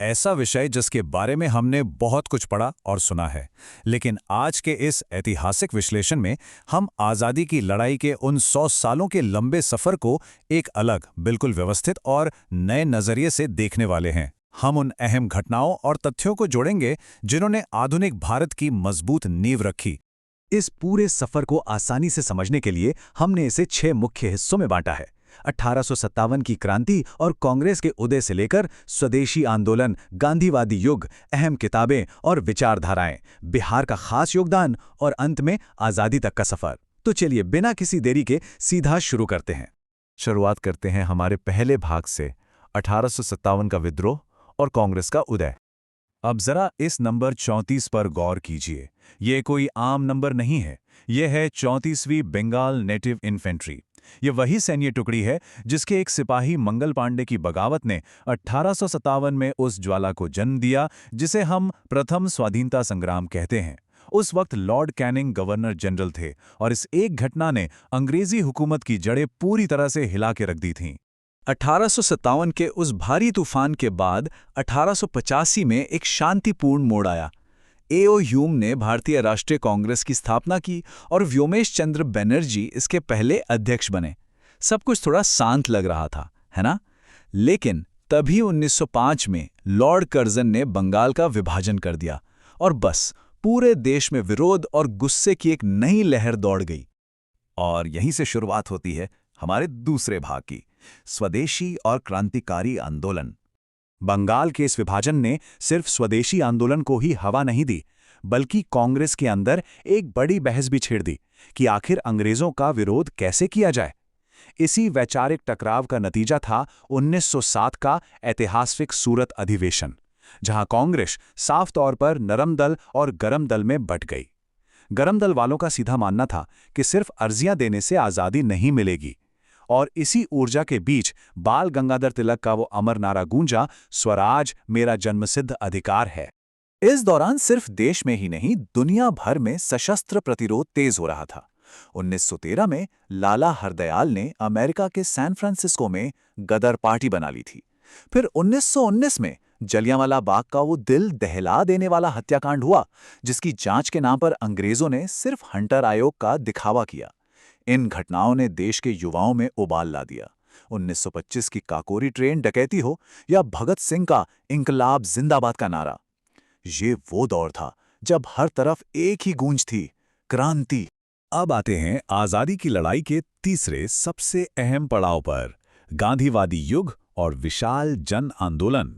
ऐसा विषय जिसके बारे में हमने बहुत कुछ पढ़ा और सुना है, लेकिन आज के इस ऐतिहासिक विश्लेषण में हम आज़ादी की लड़ाई के उन 100 सालों के लंबे सफ़र को एक अलग, बिल्कुल व्यवस्थित और नए नज़रिए से देखने वाले हैं। हम उन अहम घटनाओं और तथ्यों को जोड़ेंगे जिन्होंने आधुनिक भारत की मजबूत नींव रखी। इस पूरे सफर को आसानी से समझने के लिए हमने इसे 6 मुख्य हिस्सों में बांटा है। 1857 की क्रांति और कांग्रेस के उदय से लेकर स्वदेशी आंदोलन, गांधीवादी युग, अहम किताबें और विचारधाराएं, बिहार का खास योगदान और अंत में आज़ादी तक का सफर। तो चलिए बिना किसी देरी के सीधा शुरू करते हैं। शुरुआत करते हैं हमारे पहले भाग से, 1857 का विद्रोह और कांग्रेस का उदय। अब जरा इस नंबर 34 पर गौर कीजिए। ये कोई आम नंबर नहीं है, ये है 34वीं बंगाल नेटिव इन्फेंट्री। ये वही सैन्य टुकड़ी है जिसके एक सिपाही मंगल पांडे की बगावत ने 1857 में उस ज्वाला को जन्म दिया जिसे हम प्रथम स्वाधीनता संग्राम कहते हैं। उस वक्त लॉर्ड कैनिंग गवर्नर जनरल थे और इस एक घटना ने अंग्रेजी हुकूमत की जड़ें पूरी तरह से हिला के रख दी थीं। 1857 के उस भारी तूफान के बाद 1885 में एक शांतिपूर्ण मोड़ आया। एओ ह्यूम ने भारतीय राष्ट्रीय कांग्रेस की स्थापना की और व्योमेश चंद्र बनर्जी इसके पहले अध्यक्ष बने। सब कुछ थोड़ा शांत लग रहा था, है ना? लेकिन तभी 1905 में लॉर्ड कर्जन ने बंगाल का विभाजन कर दिया और बस पूरे देश में विरोध और गुस्से की एक नई लहर दौड़ गई। और यहीं से शुरुआत होती है हमारे दूसरे भाग की, स्वदेशी और क्रांतिकारी आंदोलन। बंगाल के इस विभाजन ने सिर्फ स्वदेशी आंदोलन को ही हवा नहीं दी, बल्कि कांग्रेस के अंदर एक बड़ी बहस भी छेड़ दी कि आखिर अंग्रेजों का विरोध कैसे किया जाए। इसी वैचारिक टकराव का नतीजा था 1907 का ऐतिहासिक सूरत अधिवेशन, जहां कांग्रेस साफ तौर पर नरम दल और गरम दल में बंट गई। गरम दल वालों का सीधा मानना था कि सिर्फ अर्जियां देने से आज़ादी नहीं मिलेगी, और इसी ऊर्जा के बीच बाल गंगाधर तिलक का वो अमर नारा गूंजा, स्वराज मेरा जन्मसिद्ध अधिकार है। इस दौरान सिर्फ देश में ही नहीं, दुनिया भर में सशस्त्र प्रतिरोध तेज हो रहा था। 1913 में लाला हरदयाल ने अमेरिका के सैन फ्रांसिस्को में गदर पार्टी बना ली थी। फिर 1919 में जलियांवाला बाग का वो दिल दहला देने वाला हत्याकांड हुआ, जिसकी जांच के नाम पर अंग्रेजों ने सिर्फ हंटर आयोग का दिखावा किया। इन घटनाओं ने देश के युवाओं में उबाल ला दिया। 1925 की काकोरी ट्रेन डकैती हो या भगत सिंह का इंकलाब जिंदाबाद का नारा, ये वो दौर था जब हर तरफ एक ही गूंज थी, क्रांति। अब आते हैं आज़ादी की लड़ाई के तीसरे सबसे अहम पड़ाव पर, गांधीवादी युग और विशाल जन आंदोलन।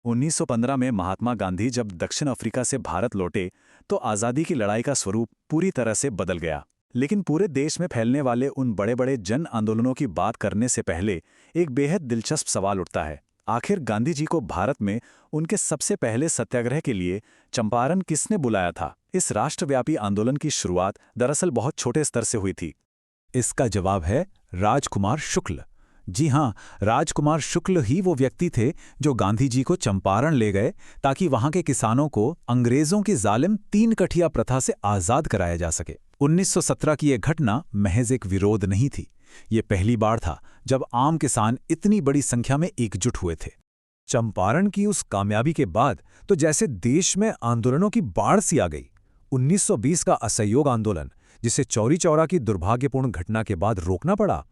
1915 में महात्मा गांधी जब दक्षिण अफ्रीका से भारत लौटे तो आज़ादी की लड़ाई का स्वरूप पूरी तरह से बदल गया। लेकिन पूरे देश में फैलने वाले उन बड़े बड़े जन आंदोलनों की बात करने से पहले एक बेहद दिलचस्प सवाल उठता है। आखिर गांधी जी को भारत में उनके सबसे पहले सत्याग्रह के लिए चंपारण किसने बुलाया था? इस राष्ट्रव्यापी आंदोलन की शुरुआत दरअसल बहुत छोटे स्तर से हुई थी। इसका जवाब है राजकुमार शुक्ल। जी हां, राजकुमार शुक्ल ही वो व्यक्ति थे जो गांधी जी को चंपारण ले गए ताकि वहां के किसानों को अंग्रेजों की जालिम 3 कठिया प्रथा से आज़ाद कराया जा सके। 1917 की यह घटना महज एक विरोध नहीं थी, ये पहली बार था जब आम किसान इतनी बड़ी संख्या में एकजुट हुए थे। चंपारण की उस कामयाबी के बाद तो जैसे देश में आंदोलनों की बाढ़ सी आ गई। 1920 का असहयोग आंदोलन, जिसे चौरी चौरा की दुर्भाग्यपूर्ण घटना के बाद रोकना पड़ा।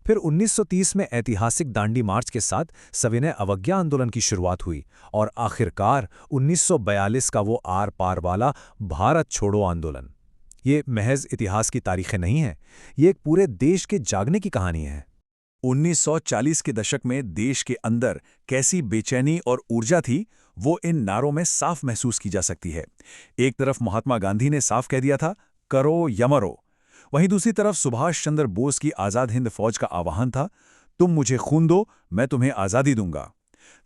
फिर 1930 में ऐतिहासिक दांडी मार्च के साथ सविनय अवज्ञा आंदोलन की शुरुआत हुई और आखिरकार 1942 का वो आर पार वाला भारत छोड़ो आंदोलन। ये महज इतिहास की तारीखें नहीं हैं, ये एक पूरे देश के जागने की कहानी है। 1940 के दशक में देश के अंदर कैसी बेचैनी और ऊर्जा थी, वो इन नारों में साफ महसूस की जा सकती है। एक तरफ महात्मा गांधी ने साफ कह दिया था, करो या मरो। वहीं दूसरी तरफ सुभाष चंद्र बोस की आज़ाद हिंद फौज का आह्वान था, तुम मुझे खून दो, मैं तुम्हें आज़ादी दूंगा।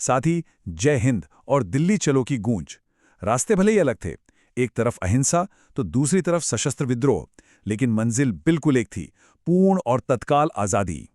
साथ ही जय हिंद और दिल्ली चलो की गूंज। रास्ते भले ही अलग थे, एक तरफ अहिंसा तो दूसरी तरफ सशस्त्र विद्रोह, लेकिन मंजिल बिल्कुल एक थी, पूर्ण और तत्काल आज़ादी।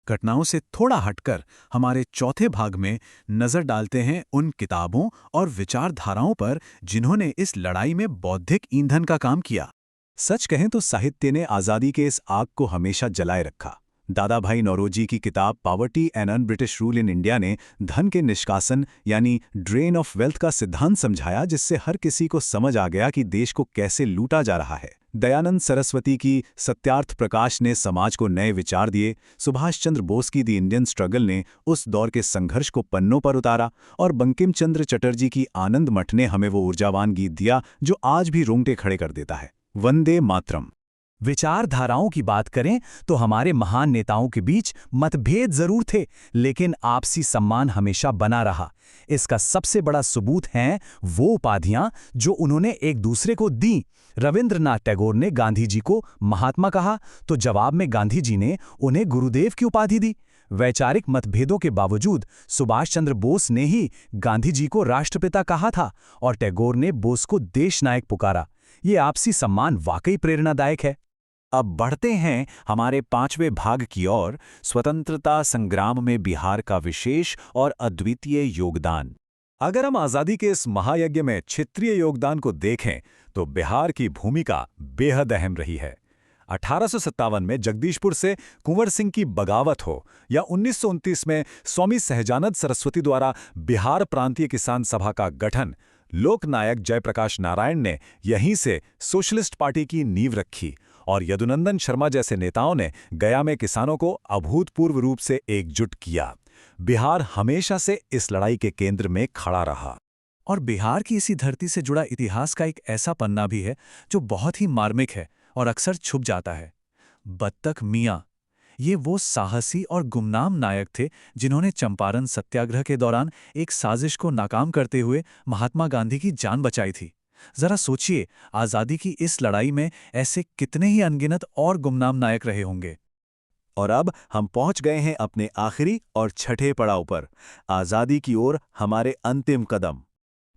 घटनाओं से थोड़ा हटकर हमारे चौथे भाग में नजर डालते हैं उन किताबों और विचारधाराओं पर जिन्होंने इस लड़ाई में बौद्धिक ईंधन का काम किया। सच कहें तो साहित्य ने आज़ादी के इस आग को हमेशा जलाए रखा। दादा भाई नौरोजी की किताब poverty and un British rule in India ने धन के निष्कासन यानी ड्रेन ऑफ वेल्थ का सिद्धांत समझाया, जिससे हर किसी को समझ आ गया कि देश को कैसे लूटा जा रहा है। दयानंद सरस्वती की सत्यार्थ प्रकाश ने समाज को नए विचार दिए। सुभाष चंद्र बोस की दी इंडियन स्ट्रगल ने उस दौर के संघर्ष को पन्नों पर उतारा, और बंकिम चंद्र चटर्जी की आनंद मठ ने हमें वो ऊर्जावान गीत दिया जो आज भी रोंगटे खड़े कर देता है। वंदे मातरम। विचारधाराओं की बात करें तो हमारे महान नेताओं के बीच मतभेद जरूर थे, लेकिन आपसी सम्मान हमेशा बना रहा। इसका सबसे बड़ा सबूत हैं वो उपाधियां जो उन्होंने एक दूसरे को दी। रविंद्रनाथ टैगोर ने गांधी जी को महात्मा कहा, तो जवाब में गांधी जी ने उन्हें गुरुदेव की उपाधि दी। वैचारिक मतभेदों के बावजूद सुभाष चंद्र बोस ने ही गांधी जी को राष्ट्रपिता कहा था और टैगोर ने बोस को देश नायक पुकारा। ये आपसी सम्मान वाकई प्रेरणादायक है। अब बढ़ते हैं हमारे 5वें भाग की ओर, स्वतंत्रता संग्राम में बिहार का विशेष और अद्वितीय योगदान। अगर हम आज़ादी के इस महायज्ञ में क्षेत्रीय योगदान को देखें तो बिहार की भूमिका बेहद अहम रही है। 1857 में जगदीशपुर से कुंवर सिंह की बगावत हो या 1929 में स्वामी सहजानंद सरस्वती द्वारा बिहार प्रांतीय किसान सभा का गठन, लोकनायक जयप्रकाश नारायण ने यहीं से सोशलिस्ट पार्टी की नींव रखी और यदुनंदन शर्मा जैसे नेताओं ने गया में किसानों को अभूतपूर्व रूप से एकजुट किया। बिहार हमेशा से इस लड़ाई के केंद्र में खड़ा रहा। और बिहार की इसी धरती से जुड़ा इतिहास का एक ऐसा पन्ना भी है जो बहुत ही मार्मिक है और अक्सर छुप जाता है। बत्तख मियाँ, ये वो साहसी और गुमनाम नायक थे जिन्होंने चंपारण सत्याग्रह के दौरान एक साजिश को नाकाम करते हुए महात्मा गांधी की जान बचाई थी। जरा सोचिए, आज़ादी की इस लड़ाई में ऐसे कितने ही अनगिनत और गुमनाम नायक रहे होंगे। और अब हम पहुंच गए हैं अपने आखिरी और छठे पड़ाव पर, आज़ादी की ओर हमारे अंतिम कदम।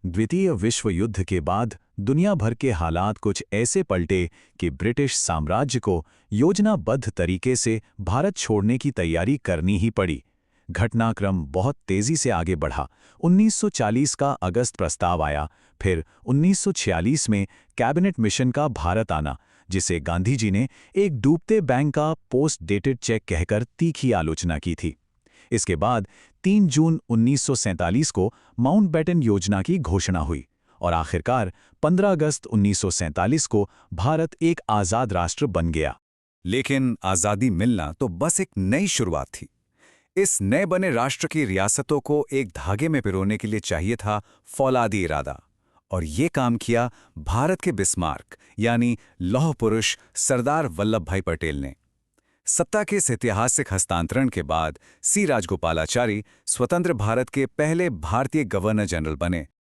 द्वितीय विश्व युद्ध के बाद दुनिया भर के हालात कुछ ऐसे पलटे कि ब्रिटिश साम्राज्य को योजनाबद्ध तरीके से भारत छोड़ने की तैयारी करनी ही पड़ी। घटनाक्रम बहुत तेजी से आगे बढ़ा। 1940 का अगस्त प्रस्ताव आया, फिर 1946 में कैबिनेट मिशन का भारत आना, जिसे गांधी जी ने एक डूबते बैंक का पोस्ट डेटेड चेक कहकर तीखी आलोचना की थी। इसके बाद 3 जून 1947 को माउंटबेटन योजना की घोषणा हुई और आखिरकार 15 अगस्त 1947 को भारत एक आज़ाद राष्ट्र बन गया। लेकिन आज़ादी मिलना तो बस एक नई शुरुआत थी। इस नए बने राष्ट्र की रियासतों को एक धागे में पिरोने के लिए चाहिए था फौलादी इरादा, और ये काम किया भारत के बिस्मार्क यानी लौह पुरुष सरदार वल्लभ भाई पटेल ने। सत्ता के इस ऐतिहासिक हस्तांतरण के बाद सी राजगोपालाचारी स्वतंत्र भारत के पहले भारतीय गवर्नर जनरल बने